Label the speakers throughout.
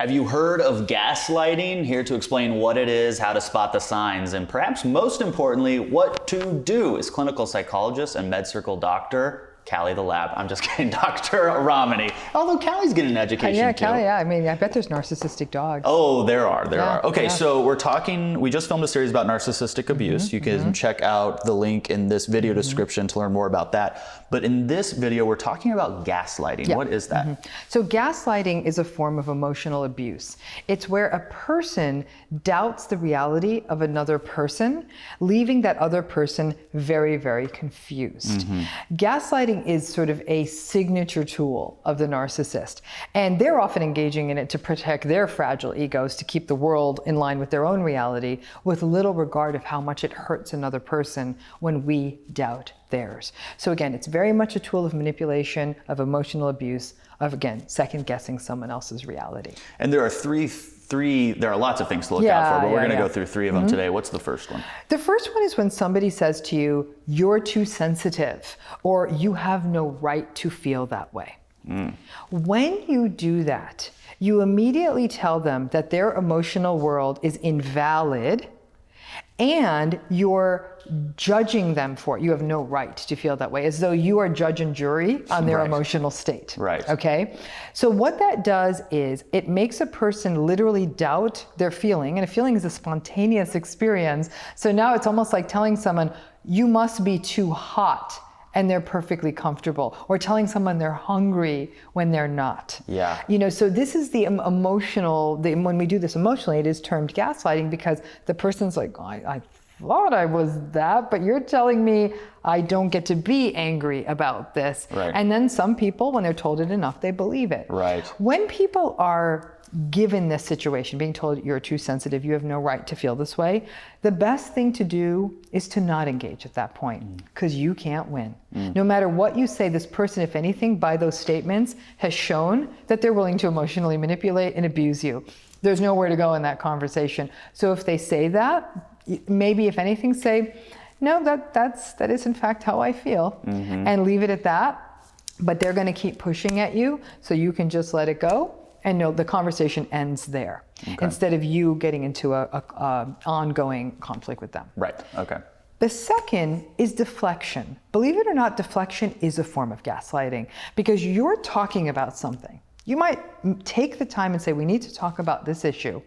Speaker 1: Have you heard of gaslighting? Here to explain what it is, how to spot the signs, and perhaps most importantly, what to do is clinical psychologist and MedCircle doctor, Callie the Lab. I'm just kidding, Dr. Ramani. Although Callie's getting an education
Speaker 2: yeah,
Speaker 1: too.
Speaker 2: Callie, yeah. I mean, I bet there's narcissistic dogs.
Speaker 1: Oh, there are. Okay,
Speaker 2: yeah.
Speaker 1: so we just filmed a series about narcissistic abuse. You can check out the link in this video description to learn more about that. But in this video, we're talking about gaslighting.
Speaker 2: Yeah.
Speaker 1: What is that?
Speaker 2: So gaslighting is a form of emotional abuse. It's where a person doubts the reality of another person, leaving that other person very, very confused. Gaslighting is sort of a signature tool of the narcissist. And they're often engaging in it to protect their fragile egos, to keep the world in line with their own reality, with little regard of how much it hurts another person when we doubt theirs. So again, it's very much a tool of manipulation, of emotional abuse, of again, second guessing someone else's reality.
Speaker 1: And there are there are lots of things to look out for, but we're going to go through three of them today. What's the first one?
Speaker 2: The first one is when somebody says to you, you're too sensitive, or you have no right to feel that way. When you do that, you immediately tell them that their emotional world is invalid and you're judging them for it. You have no right to feel that way, as though you are judge and jury on their emotional state.
Speaker 1: Right.
Speaker 2: Okay? So what that does is it makes a person literally doubt their feeling, and a feeling is a spontaneous experience. So now it's almost like telling someone, you must be too hot, and they're perfectly comfortable, or telling someone they're hungry when they're not.
Speaker 1: Yeah.
Speaker 2: You know, so this is the emotional, when we do this emotionally, it is termed gaslighting, because the person's like, I thought I was that, but you're telling me I don't get to be angry about this.
Speaker 1: Right.
Speaker 2: And then some people, when they're told it enough, they believe it.
Speaker 1: Right.
Speaker 2: When people are given this situation, being told you're too sensitive, you have no right to feel this way, the best thing to do is to not engage at that point, because you can't win. No matter what you say, this person, if anything, by those statements, has shown that they're willing to emotionally manipulate and abuse you. There's nowhere to go in that conversation. So if they say that, maybe if anything say, no, that is in fact how I feel, and leave it at that. But they're going to keep pushing at you, so you can just let it go. And no, the conversation ends there, instead of you getting into a ongoing conflict with them.
Speaker 1: Right, okay.
Speaker 2: The second is deflection. Believe it or not, deflection is a form of gaslighting, because you're talking about something. You might take the time and say, we need to talk about this issue,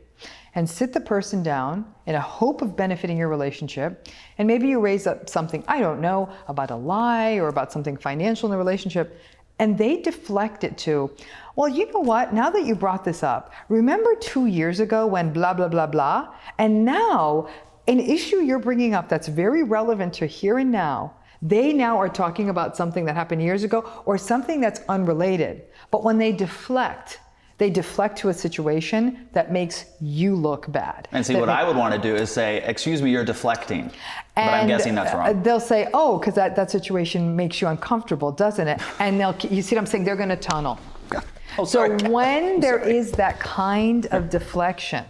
Speaker 2: and sit the person down in a hope of benefiting your relationship. And maybe you raise up something, I don't know, about a lie or about something financial in the relationship, and they deflect it to, well, you know what, now that you brought this up, remember 2 years ago when blah, blah, blah, blah? And now, an issue you're bringing up that's very relevant to here and now, they now are talking about something that happened years ago or something that's unrelated. But when they deflect to a situation that makes you look bad.
Speaker 1: And see, what I would want to do is say, excuse me, you're deflecting. But I'm guessing that's wrong.
Speaker 2: They'll say, oh, because that situation makes you uncomfortable, doesn't it? And you see what I'm saying? They're going to tunnel.
Speaker 1: Oh, sorry.
Speaker 2: So when there is that kind of deflection,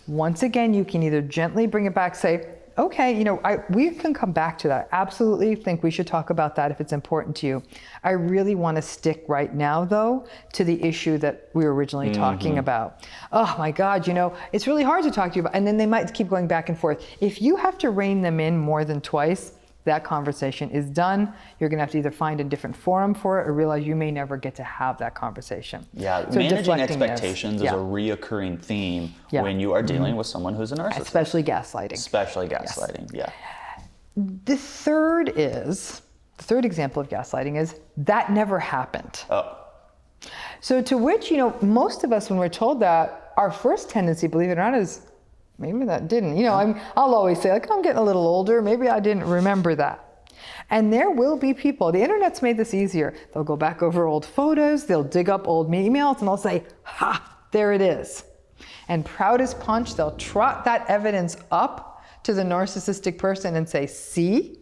Speaker 2: once again, you can either gently bring it back, say, okay, we can come back to that. Absolutely think we should talk about that if it's important to you. I really want to stick right now, though, to the issue that we were originally talking about. Oh my God, it's really hard to talk to you about. And then they might keep going back and forth. If you have to rein them in more than twice, that conversation is done. You're going to have to either find a different forum for it or realize you may never get to have that conversation.
Speaker 1: Yeah,
Speaker 2: so
Speaker 1: managing expectations is a reoccurring theme when you are dealing with someone who's a narcissist.
Speaker 2: Especially gaslighting.
Speaker 1: Yeah.
Speaker 2: The third example of gaslighting is that never happened.
Speaker 1: Oh.
Speaker 2: So to which, most of us, when we're told that, our first tendency, believe it or not, is maybe that didn't. I'll always say, I'm getting a little older. Maybe I didn't remember that. And there will be people, the internet's made this easier. They'll go back over old photos, they'll dig up old emails, and they'll say, ha, there it is. And proud as punch, they'll trot that evidence up to the narcissistic person and say, see?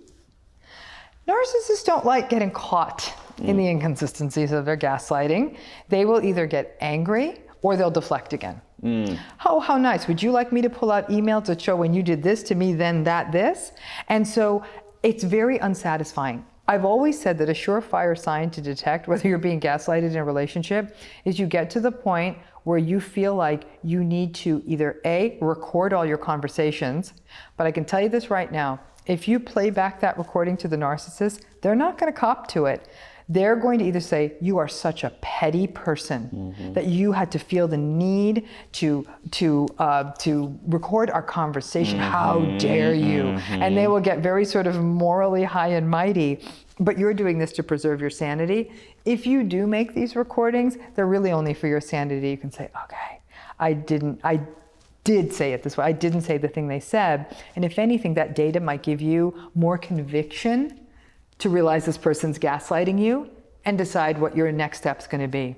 Speaker 2: Narcissists don't like getting caught in the inconsistencies of their gaslighting. They will either get angry or they'll deflect again. How nice. Would you like me to pull out email to show when you did this to me, then this? And so it's very unsatisfying. I've always said that a surefire sign to detect whether you're being gaslighted in a relationship is you get to the point where you feel like you need to either A, record all your conversations, but I can tell you this right now, if you play back that recording to the narcissist, they're not going to cop to it. They're going to either say, you are such a petty person that you had to feel the need to record our conversation. How dare you? And they will get very sort of morally high and mighty, but you're doing this to preserve your sanity. If you do make these recordings, they're really only for your sanity. You can say, okay, I did say it this way. I didn't say the thing they said. And if anything, that data might give you more conviction to realize this person's gaslighting you and decide what your next step's going to be.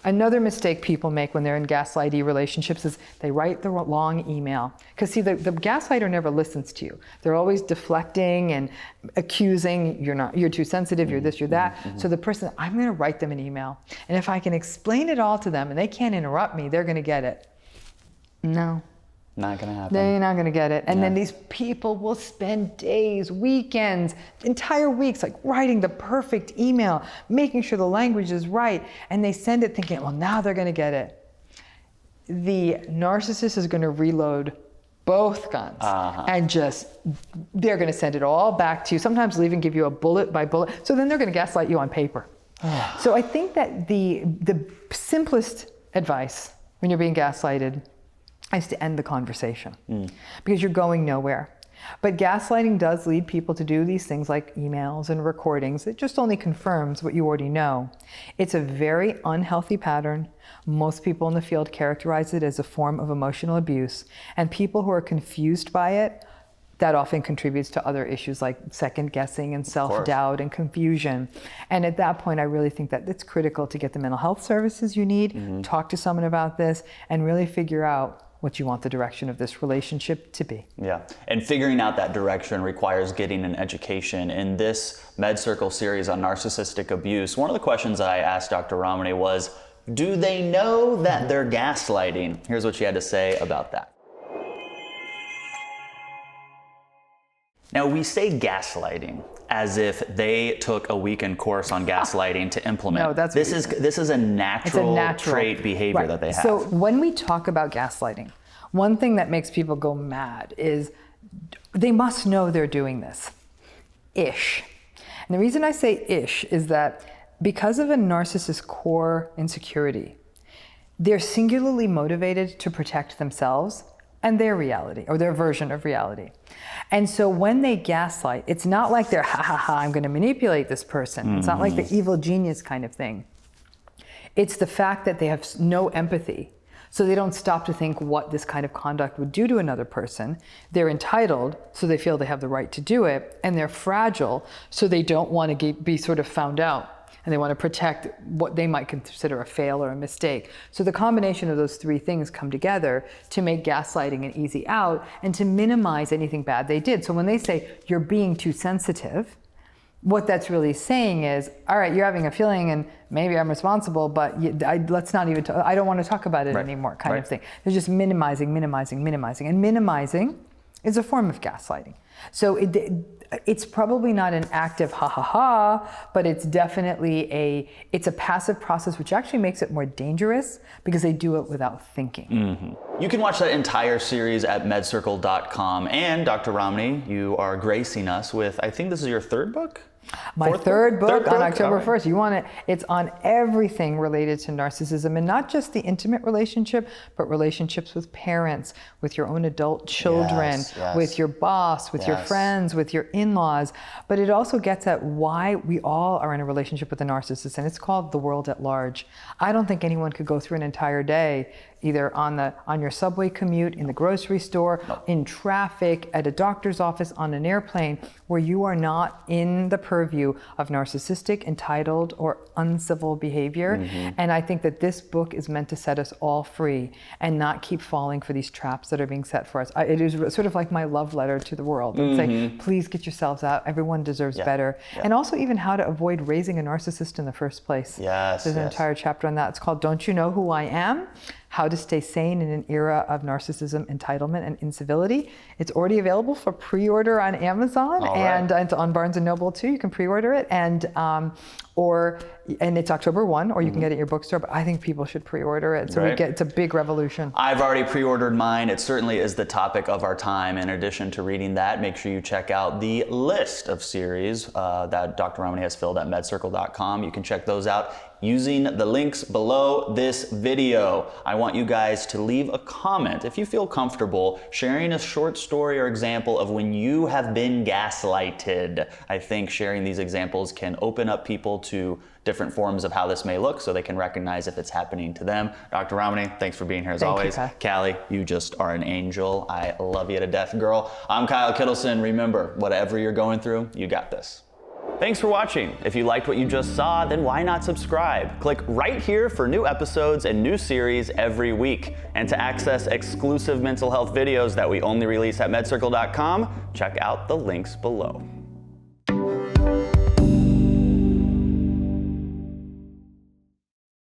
Speaker 2: Another mistake people make when they're in gaslighty relationships is they write the long email. Because see, the gaslighter never listens to you. They're always deflecting and accusing, you're too sensitive, you're this, you're that. So the person, I'm going to write them an email. And if I can explain it all to them and they can't interrupt me, they're going to get it. No.
Speaker 1: Not gonna happen.
Speaker 2: They're not gonna get it. And then these people will spend days, weekends, entire weeks, like writing the perfect email, making sure the language is right. And they send it thinking, well, now they're gonna get it. The narcissist is gonna reload both guns and they're gonna send it all back to you. Sometimes they'll even give you a bullet by bullet. So then they're gonna gaslight you on paper. So I think that the simplest advice when you're being gaslighted is to end the conversation because you're going nowhere. But gaslighting does lead people to do these things like emails and recordings. It just only confirms what you already know. It's a very unhealthy pattern. Most people in the field characterize it as a form of emotional abuse. And people who are confused by it, that often contributes to other issues like second guessing and self-doubt and confusion. And at that point, I really think that it's critical to get the mental health services you need, talk to someone about this, and really figure out what you want the direction of this relationship to be.
Speaker 1: Yeah, and figuring out that direction requires getting an education. In this MedCircle series on narcissistic abuse, one of the questions I asked Dr. Ramani was, do they know that they're gaslighting? Here's what she had to say about that. Now, we say gaslighting as if they took a weekend course on gaslighting to implement.
Speaker 2: No,
Speaker 1: this is a natural trait behavior that they have.
Speaker 2: So when we talk about gaslighting, one thing that makes people go mad is they must know they're doing this. Ish. And the reason I say ish is that because of a narcissist's core insecurity, they're singularly motivated to protect themselves and their reality, or their version of reality. And so when they gaslight, it's not like they're, I'm gonna manipulate this person. It's not like the evil genius kind of thing. It's the fact that they have no empathy. So they don't stop to think what this kind of conduct would do to another person. They're entitled, so they feel they have the right to do it. And they're fragile, so they don't want to be sort of found out. And they want to protect what they might consider a fail or a mistake. So the combination of those three things come together to make gaslighting an easy out and to minimize anything bad they did. So when they say, you're being too sensitive, what that's really saying is, all right, you're having a feeling and maybe I'm responsible, but let's not even, I don't want to talk about it anymore kind of thing. They're just minimizing. And minimizing is a form of gaslighting. So it's probably not an active but it's definitely it's a passive process, which actually makes it more dangerous because they do it without thinking.
Speaker 1: You can watch that entire series at medcircle.com. And Dr. Ramani, you are gracing us with, I think this is your third book?
Speaker 2: My third book on October 1st. You want it? It's on everything related to narcissism, and not just the intimate relationship, but relationships with parents, with your own adult children, with your boss, with your friends, with your in-laws. But it also gets at why we all are in a relationship with a narcissist, and it's called the world at large. I don't think anyone could go through an entire day either on your subway commute, in the grocery store, in traffic, at a doctor's office, on an airplane, where you are not in the purview of narcissistic, entitled, or uncivil behavior. And I think that this book is meant to set us all free and not keep falling for these traps that are being set for us. It is sort of like my love letter to the world. It's like, please get yourselves out. Everyone deserves better. And also even how to avoid raising a narcissist in the first place. There's an entire chapter on that. It's called Don't You Know Who I Am? How to Stay Sane in an Era of Narcissism, Entitlement, and Incivility. It's already available for pre-order on Amazon and on Barnes & Noble too. You can pre-order it, and it's October 1, or you can get it at your bookstore, but I think people should pre-order it. So it's a big revolution.
Speaker 1: I've already pre-ordered mine. It certainly is the topic of our time. In addition to reading that, make sure you check out the list of series that Dr. Ramani has filled at MedCircle.com. You can check those out using the links below this video. I want you guys to leave a comment if you feel comfortable sharing a short story or example of when you have been gaslighted. I think sharing these examples can open up people to different forms of how this may look so they can recognize if it's happening to them. Dr. Ramani, thanks for being here as always. Callie, you just are an angel. I love you to death, girl. I'm Kyle Kittleson. Remember, whatever you're going through, you got this. Thanks for watching. If you liked what you just saw, then why not subscribe? Click right here for new episodes and new series every week. And to access exclusive mental health videos that we only release at MedCircle.com, check out the links below.